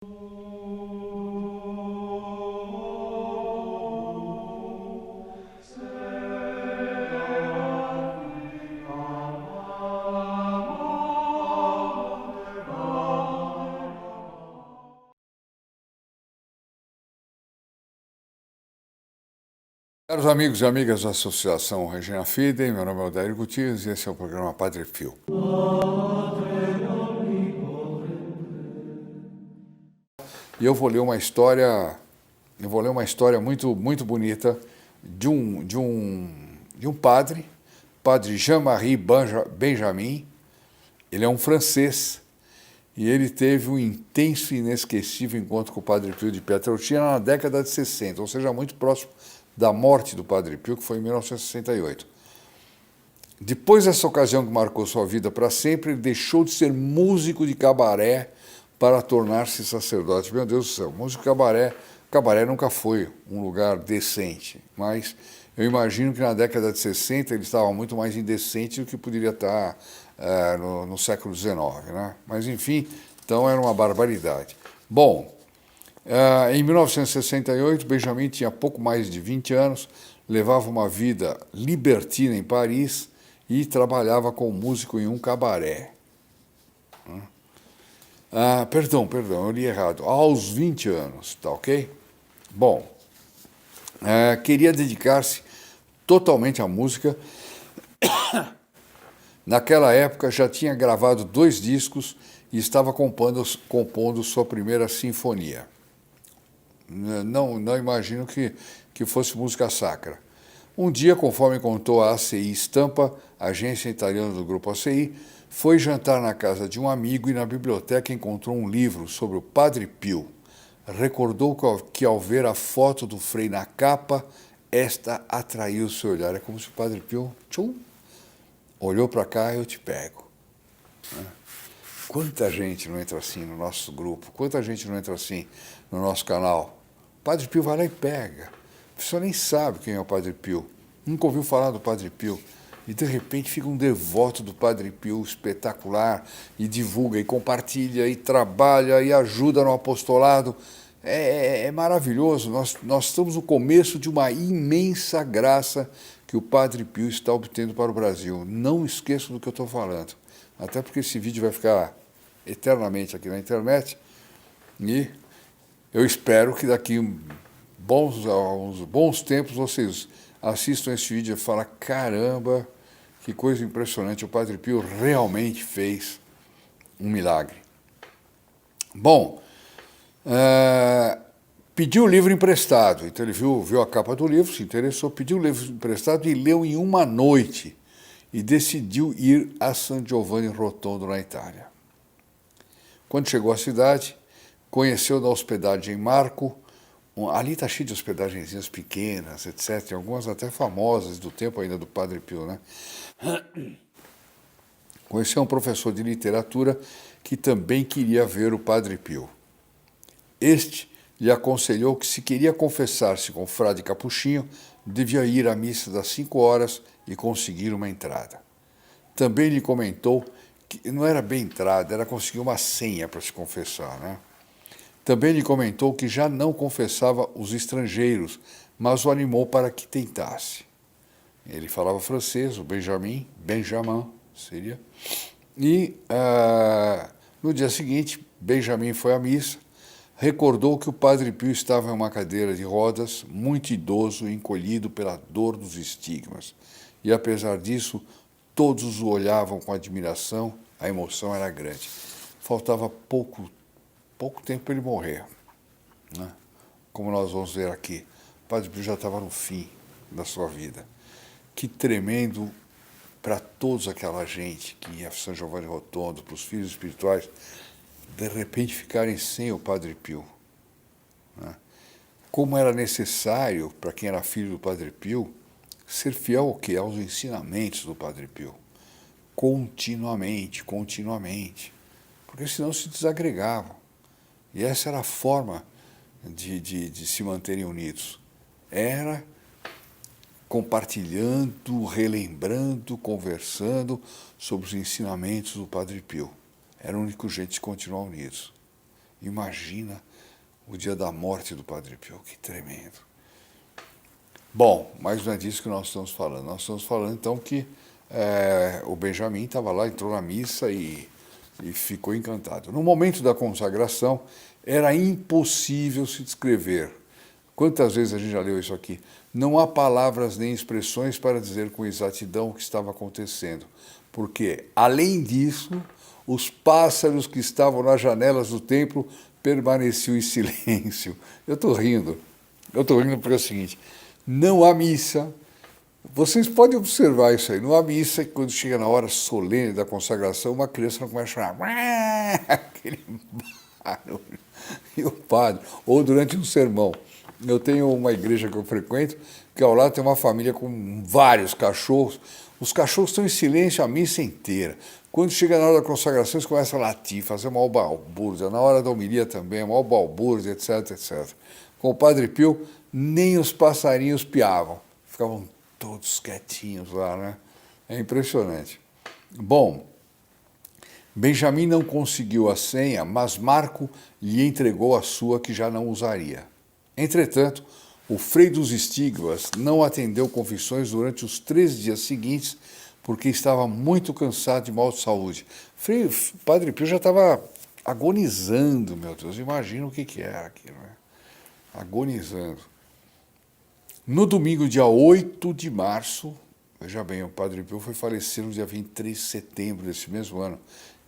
Caros amigos e amigas da Associação Regina Fidei, meu nome é Odair Gutierrez e esse é o programa Padre Pio. E eu vou ler uma história muito bonita de um padre Jean-Marie Benjamin. Ele é um francês e ele teve um intenso e inesquecível encontro com o Padre Pio de Pietrelcina na década de 60, ou seja, muito próximo da morte do Padre Pio, que foi em 1968. Depois dessa ocasião que marcou sua vida para sempre, ele deixou de ser músico de cabaré para tornar-se sacerdote. Meu Deus do céu, músico de cabaré nunca foi um lugar decente, mas eu imagino que na década de 60 ele estava muito mais indecente do que poderia estar no século XIX, né? Mas enfim, então era uma barbaridade. Bom, em 1968, Benjamin tinha pouco mais de 20 anos, levava uma vida libertina em Paris e trabalhava como músico em um cabaré. Perdão, eu li errado. Aos 20 anos, tá ok? Bom, queria dedicar-se totalmente à música. Naquela época já tinha gravado 2 discos e estava compondo sua primeira sinfonia. Não imagino que fosse música sacra. Um dia, conforme contou a ACI Stampa, agência italiana do grupo ACI, foi jantar na casa de um amigo e na biblioteca encontrou um livro sobre o Padre Pio. Recordou que ao ver a foto do Frei na capa, esta atraiu seu olhar. É como se o Padre Pio olhou para cá, eu te pego. Quanta gente não entra assim no nosso grupo, quanta gente não entra assim no nosso canal. O Padre Pio vai lá e pega. A pessoa nem sabe quem é o Padre Pio, nunca ouviu falar do Padre Pio. E de repente fica um devoto do Padre Pio espetacular e divulga e compartilha e trabalha e ajuda no apostolado. É maravilhoso, nós estamos no começo de uma imensa graça que o Padre Pio está obtendo para o Brasil. Não esqueçam do que eu estou falando, até porque esse vídeo vai ficar eternamente aqui na internet e eu espero que daqui uns bons tempos vocês assistam esse vídeo e falem: caramba, que coisa impressionante, o Padre Pio realmente fez um milagre. Bom, pediu o livro emprestado, então ele viu a capa do livro, se interessou, pediu o livro emprestado e leu em uma noite e decidiu ir a San Giovanni Rotondo, na Itália. Quando chegou à cidade, conheceu na hospedagem Marco, ali está cheio de hospedagenzinhas pequenas, etc., algumas até famosas do tempo ainda do Padre Pio, né? Conheceu um professor de literatura que também queria ver o Padre Pio. Este lhe aconselhou que, se queria confessar-se com o frade Capuchinho, devia ir à missa das 5 horas e conseguir uma entrada. Também lhe comentou que não era bem entrada, era conseguir uma senha para se confessar, né? Também lhe comentou que já não confessava os estrangeiros, mas o animou para que tentasse. Ele falava francês, o Benjamin seria. E no dia seguinte, Benjamin foi à missa, recordou que o Padre Pio estava em uma cadeira de rodas, muito idoso e encolhido pela dor dos estigmas. E apesar disso, todos o olhavam com admiração, a emoção era grande. Faltava pouco tempo para ele morrer, né? Como nós vamos ver aqui, o Padre Pio já estava no fim da sua vida. Que tremendo para toda aquela gente que ia a São Giovanni Rotondo, para os filhos espirituais, de repente ficarem sem o Padre Pio, né? Como era necessário para quem era filho do Padre Pio ser fiel ao quê? Aos ensinamentos do Padre Pio, continuamente, porque senão se desagregavam. E essa era a forma de se manterem unidos. Era compartilhando, relembrando, conversando sobre os ensinamentos do Padre Pio. Era o único jeito de continuar unidos. Imagina o dia da morte do Padre Pio, que tremendo. Bom, mas não é disso que nós estamos falando. Nós estamos falando então que o Benjamin estava lá, entrou na missa e ficou encantado. No momento da consagração, era impossível se descrever. Quantas vezes a gente já leu isso aqui? Não há palavras nem expressões para dizer com exatidão o que estava acontecendo. Porque, além disso, os pássaros que estavam nas janelas do templo permaneciam em silêncio. Eu estou rindo porque é o seguinte, não há missa. Vocês podem observar isso aí. Não há missa que quando chega na hora solene da consagração, uma criança não começa a chorar. Aquele barulho. E o padre, ou durante um sermão. Eu tenho uma igreja que eu frequento, que ao lado tem uma família com vários cachorros. Os cachorros estão em silêncio a missa inteira. Quando chega na hora da consagração, eles começam a latir, fazer uma balbúrdia. Na hora da homilia também, uma balbúrdia, etc, etc. Com o Padre Pio, nem os passarinhos piavam. Ficavam todos quietinhos lá, né? É impressionante. Bom, Benjamin não conseguiu a senha, mas Marco lhe entregou a sua que já não usaria. Entretanto, o Frei dos Estigmas não atendeu confissões durante os 3 dias seguintes, porque estava muito cansado de mal de saúde. Padre Pio já estava agonizando, meu Deus, imagina o que era aquilo, né? Agonizando. No domingo, dia 8 de março, veja bem, o Padre Pio foi falecer no dia 23 de setembro desse mesmo ano.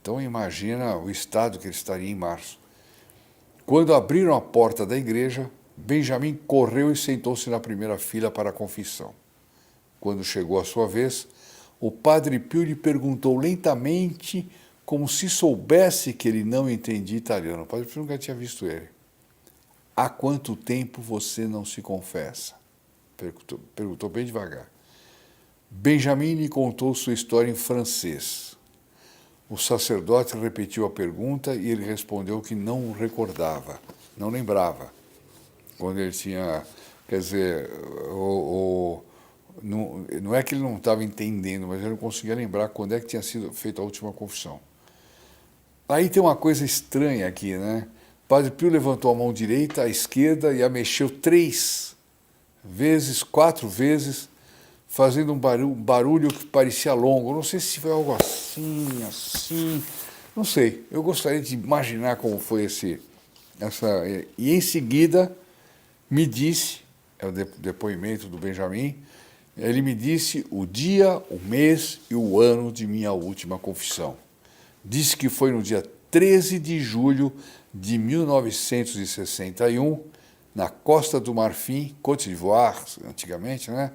Então imagina o estado que ele estaria em março. Quando abriram a porta da igreja, Benjamin correu e sentou-se na primeira fila para a confissão. Quando chegou a sua vez, o Padre Pio lhe perguntou lentamente, como se soubesse que ele não entendia italiano. O Padre Pio nunca tinha visto ele. Há quanto tempo você não se confessa? Perguntou bem devagar. Benjamin lhe contou sua história em francês. O sacerdote repetiu a pergunta e ele respondeu que não recordava, não lembrava. Quando ele tinha, quer dizer, não é que ele não estava entendendo, mas ele não conseguia lembrar quando é que tinha sido feita a última confissão. Aí tem uma coisa estranha aqui, né? Padre Pio levantou a mão direita, a esquerda e a mexeu 3 vezes, 4 vezes, fazendo um barulho que parecia longo. Não sei se foi algo assim, não sei. Eu gostaria de imaginar como foi essa... E em seguida me disse, é o depoimento do Benjamin, ele me disse o dia, o mês e o ano de minha última confissão. Disse que foi no dia 13 de julho de 1961, na Costa do Marfim, Côte d'Ivoire, antigamente, né?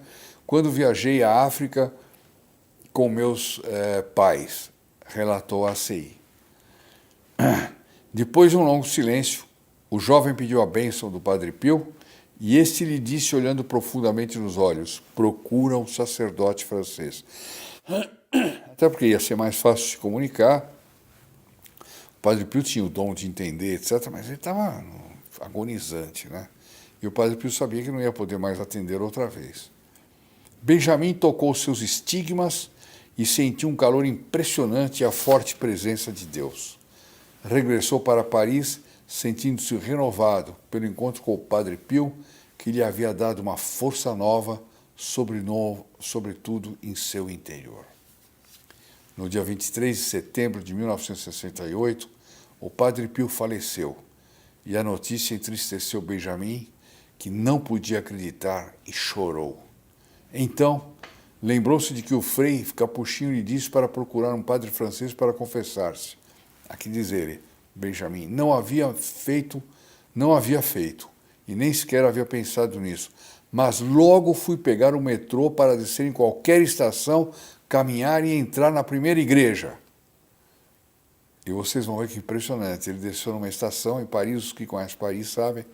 Quando viajei à África com meus pais, relatou a ACI. Depois de um longo silêncio, o jovem pediu a bênção do Padre Pio e este lhe disse, olhando profundamente nos olhos, procura um sacerdote francês. Até porque ia ser mais fácil de comunicar. O Padre Pio tinha o dom de entender, etc., mas ele estava agonizante, né? E o Padre Pio sabia que não ia poder mais atender outra vez. Benjamin tocou seus estigmas e sentiu um calor impressionante e a forte presença de Deus. Regressou para Paris, sentindo-se renovado pelo encontro com o Padre Pio, que lhe havia dado uma força nova, sobretudo em seu interior. No dia 23 de setembro de 1968, o Padre Pio faleceu e a notícia entristeceu Benjamin, que não podia acreditar e chorou. Então, lembrou-se de que o Frei Capuchinho lhe disse para procurar um padre francês para confessar-se. Aqui diz ele, Benjamin, não havia feito, e nem sequer havia pensado nisso, mas logo fui pegar o metrô para descer em qualquer estação, caminhar e entrar na primeira igreja. E vocês vão ver que impressionante, ele desceu numa estação em Paris, os que conhecem Paris sabem,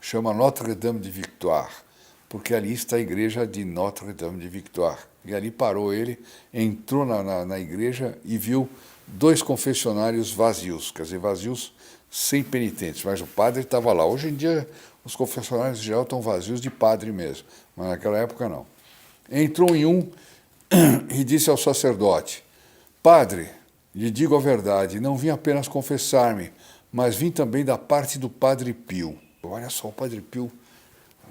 chama Notre-Dame de Victoire, porque ali está a igreja de Notre-Dame de Victoire. E ali parou ele, entrou na igreja e viu 2 confessionários vazios, quer dizer, vazios sem penitentes, mas o padre estava lá. Hoje em dia, os confessionários em geral estão vazios de padre mesmo, mas naquela época não. Entrou em um e disse ao sacerdote, Padre, lhe digo a verdade, não vim apenas confessar-me, mas vim também da parte do Padre Pio. Olha só, o Padre Pio,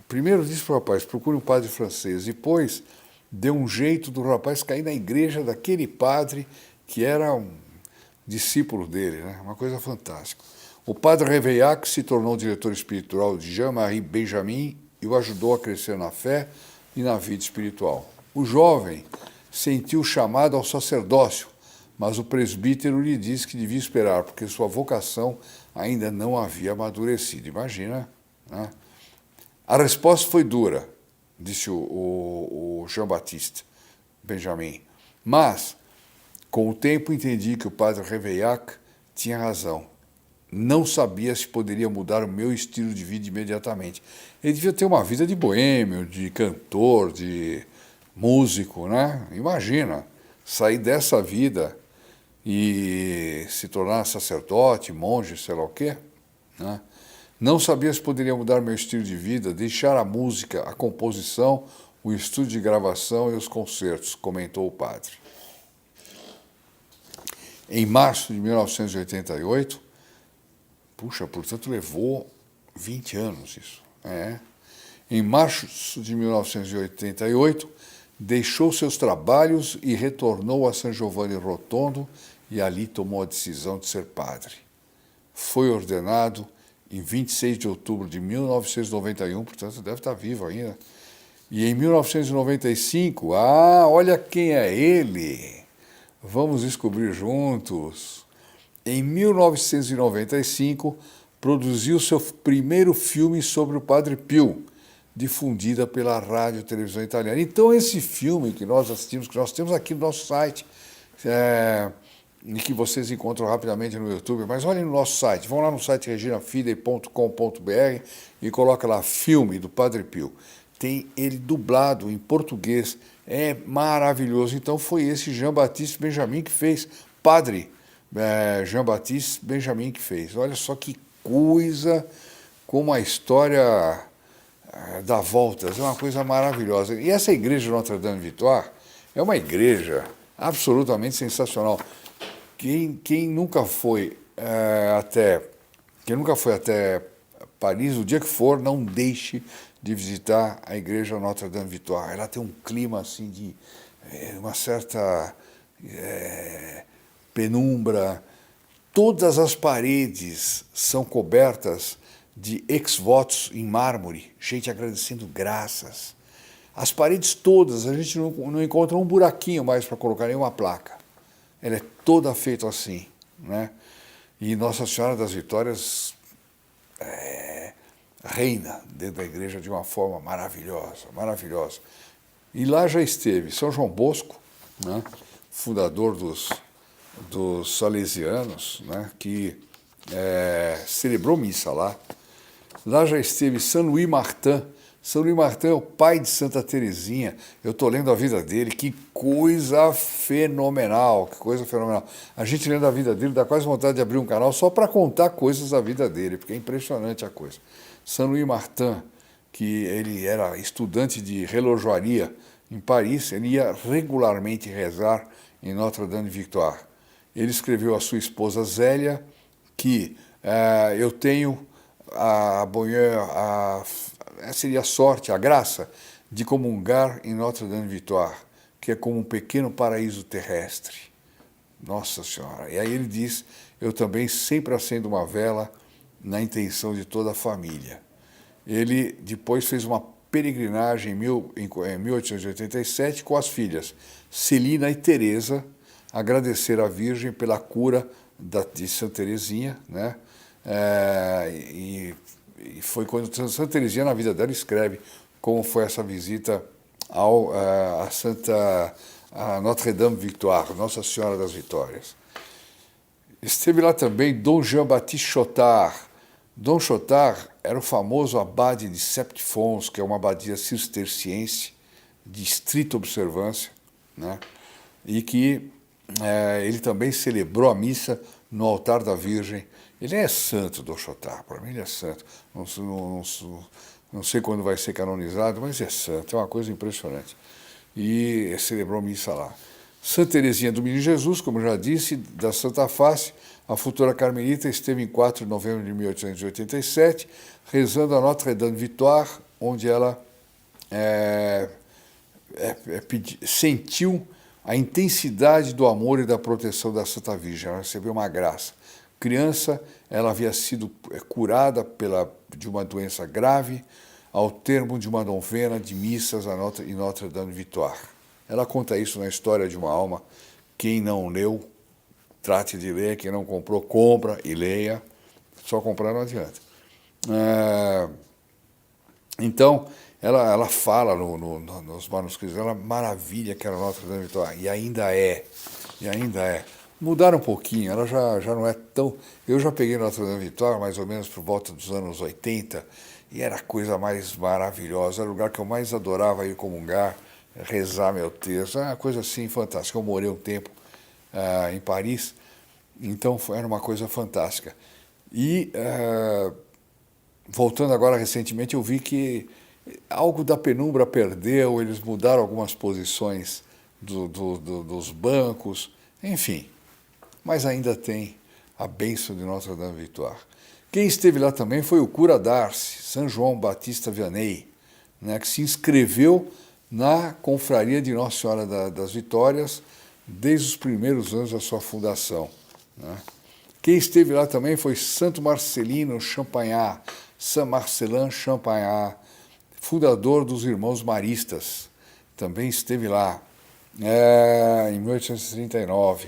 primeiro disse para o rapaz, procure um padre francês, depois deu um jeito do rapaz cair na igreja daquele padre que era um discípulo dele, né? Uma coisa fantástica. O padre Réveillac se tornou diretor espiritual de Jean-Marie Benjamin e o ajudou a crescer na fé e na vida espiritual. O jovem sentiu chamado ao sacerdócio, mas o presbítero lhe disse que devia esperar, porque sua vocação ainda não havia amadurecido. Imagina, né? A resposta foi dura, disse o Jean-Baptiste Benjamin, mas com o tempo entendi que o padre Réveillac tinha razão. Não sabia se poderia mudar o meu estilo de vida imediatamente. Ele devia ter uma vida de boêmio, de cantor, de músico, né? Imagina, sair dessa vida e se tornar sacerdote, monge, sei lá o quê, né? Não sabia se poderia mudar meu estilo de vida, deixar a música, a composição, o estúdio de gravação e os concertos, comentou o padre. Em março de 1988, puxa, portanto levou 20 anos isso. Em março de 1988, deixou seus trabalhos e retornou a San Giovanni Rotondo e ali tomou a decisão de ser padre. Foi ordenado em 26 de outubro de 1991, portanto deve estar vivo ainda. E em 1995, olha quem é ele! Vamos descobrir juntos. Em 1995, produziu seu primeiro filme sobre o Padre Pio, difundida pela rádio e televisão italiana. Então, esse filme que nós assistimos, que nós temos aqui no nosso site, e que vocês encontram rapidamente no YouTube, mas olhem no nosso site, vão lá no site reginafidei.com.br e coloca lá filme do Padre Pio. Tem ele dublado em português, é maravilhoso. Então foi esse Jean-Baptiste Benjamin que fez, padre Jean-Baptiste Benjamin que fez. Olha só que coisa, como a história dá voltas, é uma coisa maravilhosa. E essa igreja Notre-Dame-Victoire é uma igreja absolutamente sensacional. Quem nunca foi até Paris, o dia que for, não deixe de visitar a igreja Notre-Dame-Victoire. Ela tem um clima assim de uma certa penumbra. Todas as paredes são cobertas de ex-votos em mármore, gente agradecendo graças. As paredes todas, a gente não encontra um buraquinho mais para colocar nenhuma placa. Ela é toda feita assim, né? E Nossa Senhora das Vitórias reina dentro da igreja de uma forma maravilhosa, maravilhosa. E lá já esteve São João Bosco, né? Fundador dos salesianos, né? Que celebrou missa lá. Lá já esteve Saint Louis Martin. São Louis Martin é o pai de Santa Teresinha. Eu estou lendo a vida dele, que coisa fenomenal, que coisa fenomenal. A gente lendo a vida dele dá quase vontade de abrir um canal só para contar coisas da vida dele, porque é impressionante a coisa. Saint Louis Martin, que ele era estudante de relojoaria em Paris, ele ia regularmente rezar em Notre-Dame-Victoire. Ele escreveu à sua esposa Zélia que eu tenho seria a sorte, a graça de comungar em Notre-Dame-Victoire, que é como um pequeno paraíso terrestre. Nossa Senhora. E aí ele diz, eu também sempre acendo uma vela na intenção de toda a família. Ele depois fez uma peregrinagem em 1887 com as filhas Celina e Teresa, agradecer à Virgem pela cura de Santa Teresinha, né? E foi quando Santa Teresinha, na vida dela, escreve como foi essa visita a Notre-Dame-Victoire, Nossa Senhora das Vitórias. Esteve lá também Dom Jean-Baptiste Chotard. Dom Chotard era o famoso abade de Septfons, que é uma abadia cisterciense de estrita observância, né? E que ele também celebrou a missa no altar da Virgem. Ele é santo, Dom Chotard, para mim ele é santo. Não sei quando vai ser canonizado, mas é santo, é uma coisa impressionante. E celebrou missa lá. Santa Teresinha do Menino Jesus, como já disse, da Santa Face, a futura carmelita, esteve em 4 de novembro de 1887, rezando a Notre-Dame-Victoire, onde ela sentiu a intensidade do amor e da proteção da Santa Virgem. Ela recebeu uma graça. Criança, ela havia sido curada de uma doença grave ao termo de uma novena de missas em Notre-Dame-Victoire. Ela conta isso na História de uma Alma. Quem não leu, trate de ler. Quem não comprou, compra e leia. Só comprar não adianta. Então, ela fala nos manuscritos, ela maravilha que era Notre-Dame-Victoire, e ainda é. Mudaram um pouquinho, ela já não é tão... Eu já peguei Notre-Dame-Victoire mais ou menos por volta dos anos 80, e era a coisa mais maravilhosa, era o lugar que eu mais adorava ir comungar, rezar meu texto, era uma coisa assim fantástica. Eu morei um tempo em Paris, então era uma coisa fantástica. E, voltando agora recentemente, eu vi que algo da penumbra perdeu, eles mudaram algumas posições dos bancos, enfim. Mas ainda tem a bênção de Notre-Dame-Victoire. Quem esteve lá também foi o cura d'Ars, São João Batista Vianney, né, que se inscreveu na confraria de Nossa Senhora das Vitórias desde os primeiros anos da sua fundação, né. Quem esteve lá também foi Santo Marcelino Champagnat, Saint Marcelin Champagnat, fundador dos Irmãos Maristas, também esteve lá em 1839.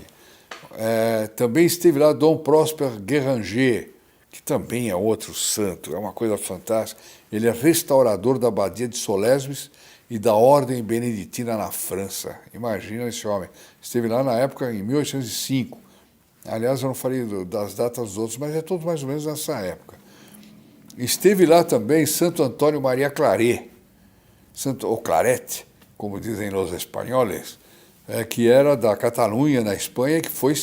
Também esteve lá Dom Prosper Guéranger, que também é outro santo, é uma coisa fantástica. Ele é restaurador da abadia de Solesmes e da Ordem Beneditina na França. Imagina esse homem. Esteve lá na época, em 1805. Aliás, eu não falei das datas dos outros, mas é tudo mais ou menos nessa época. Esteve lá também Santo Antônio Maria Claret, ou Claret, como dizem os espanhóis, que era da Catalunha, na Espanha, que foi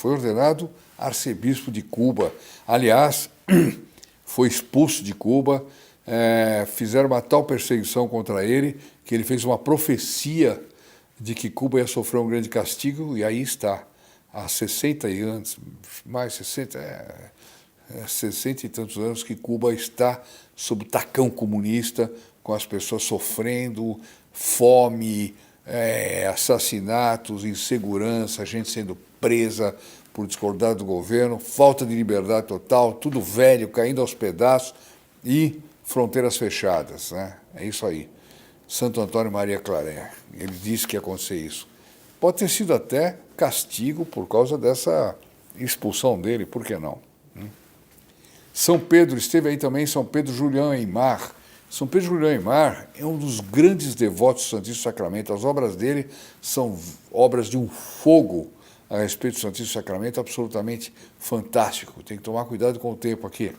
ordenado arcebispo de Cuba. Aliás, foi expulso de Cuba, fizeram uma tal perseguição contra ele, que ele fez uma profecia de que Cuba ia sofrer um grande castigo, e aí está, há 60 anos, mais 60 e tantos anos que Cuba está sob o tacão comunista, com as pessoas sofrendo, fome, assassinatos, insegurança, gente sendo presa por discordar do governo, falta de liberdade total, tudo velho, caindo aos pedaços e fronteiras fechadas, né? É isso aí. Santo Antônio Maria Claret, ele disse que ia acontecer isso. Pode ter sido até castigo por causa dessa expulsão dele, por que não? São Pedro, esteve aí também São Pedro Julião Aymar. São Pedro Julião Aymar é um dos grandes devotos do Santíssimo Sacramento. As obras dele são obras de um fogo a respeito do Santíssimo Sacramento, absolutamente fantástico. Tem que tomar cuidado com o tempo aqui.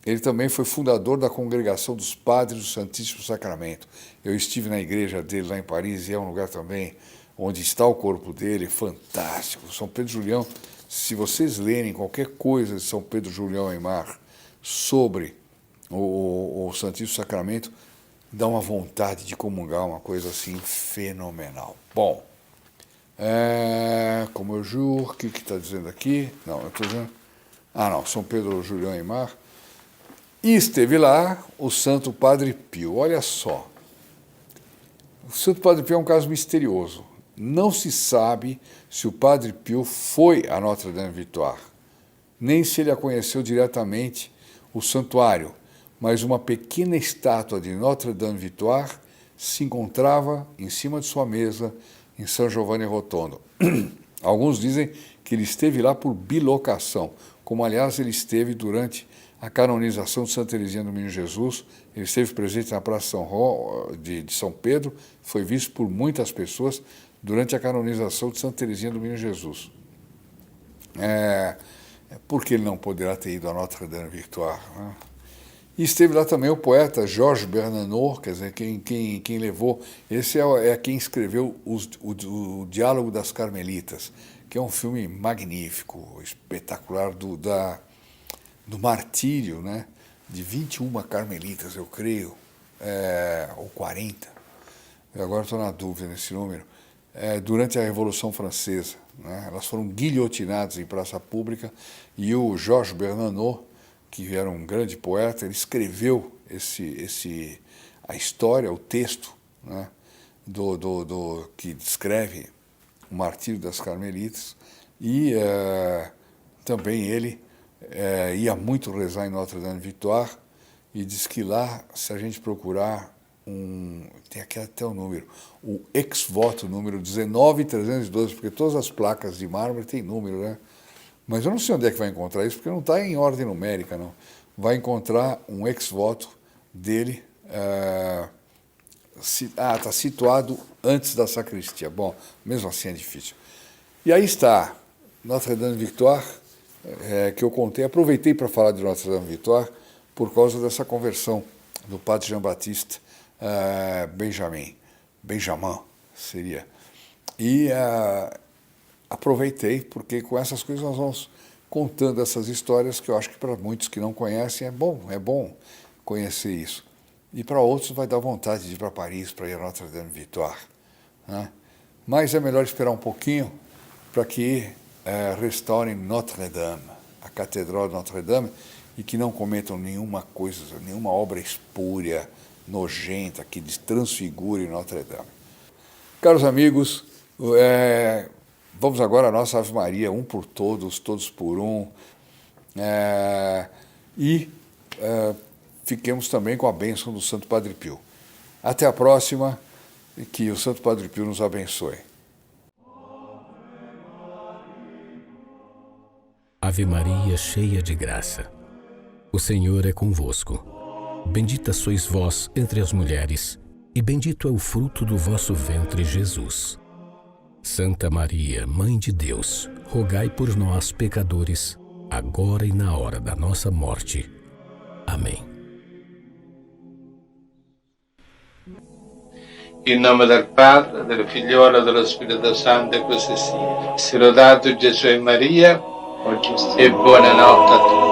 Ele também foi fundador da Congregação dos Padres do Santíssimo Sacramento. Eu estive na igreja dele lá em Paris, e é um lugar também onde está o corpo dele, fantástico. São Pedro Julião, se vocês lerem qualquer coisa de São Pedro Julião Aymar sobre o Santíssimo Sacramento, dá uma vontade de comungar, uma coisa assim fenomenal. Bom, como eu juro, o que está dizendo aqui? Não, eu estou dizendo... não, São Pedro Julião Aymar. E esteve lá o Santo Padre Pio. Olha só, o Santo Padre Pio é um caso misterioso. Não se sabe se o Padre Pio foi a Notre-Dame-Victoire, nem se ele a conheceu diretamente, o santuário, mas uma pequena estátua de Notre-Dame-Victoire se encontrava em cima de sua mesa em São Giovanni Rotondo. Alguns dizem que ele esteve lá por bilocação, como aliás ele esteve durante a canonização de Santa Teresinha do Menino Jesus. Ele esteve presente na Praça de São Pedro, foi visto por muitas pessoas durante a canonização de Santa Teresinha do Menino Jesus. Por que ele não poderá ter ido a Notre-Dame-Victoire, né? E esteve lá também o poeta Georges Bernanos, quer dizer, quem levou... Esse é quem escreveu o Diálogo das Carmelitas, que é um filme magnífico, espetacular, do martírio, né, de 21 carmelitas, eu creio, ou 40. Eu agora estou na dúvida nesse número. durante a Revolução Francesa, né? Elas foram guilhotinadas em praça pública e o Georges Bernanos, que era um grande poeta, ele escreveu a história, o texto, né, que descreve o martírio das Carmelitas, e também ele ia muito rezar em Notre-Dame-Victoire, e diz que lá, se a gente procurar tem aqui até o número, o ex-voto número 19312, porque todas as placas de mármore têm número, né? Mas eu não sei onde é que vai encontrar isso, porque não está em ordem numérica, não. Vai encontrar um ex-voto dele, está situado antes da sacristia. Bom, mesmo assim é difícil. E aí está Notre-Dame-Victoire, que eu contei, aproveitei para falar de Notre-Dame-Victoire por causa dessa conversão do padre Jean-Baptiste Benjamin seria. E aproveitei, porque com essas coisas nós vamos contando essas histórias que eu acho que para muitos que não conhecem é bom conhecer isso. E para outros vai dar vontade de ir para Paris, para ir a Notre-Dame-Victoire, né? Mas é melhor esperar um pouquinho para que restaurem Notre-Dame, a Catedral de Notre-Dame, e que não cometam nenhuma obra espúria, nojenta, que transfigure Notre-Dame. Caros amigos, vamos agora à nossa Ave Maria, um por todos, todos por um, e fiquemos também com a bênção do Santo Padre Pio. Até a próxima, e que o Santo Padre Pio nos abençoe. Ave Maria, cheia de graça, o Senhor é convosco. Bendita sois vós entre as mulheres, e bendito é o fruto do vosso ventre, Jesus. Santa Maria, Mãe de Deus, rogai por nós, pecadores, agora e na hora da nossa morte. Amém. In nome del Padre, del Figliolo e dello Spirito Santo, e così sia. Sia lodato Gesù e Maria, e buonanotte a tutti.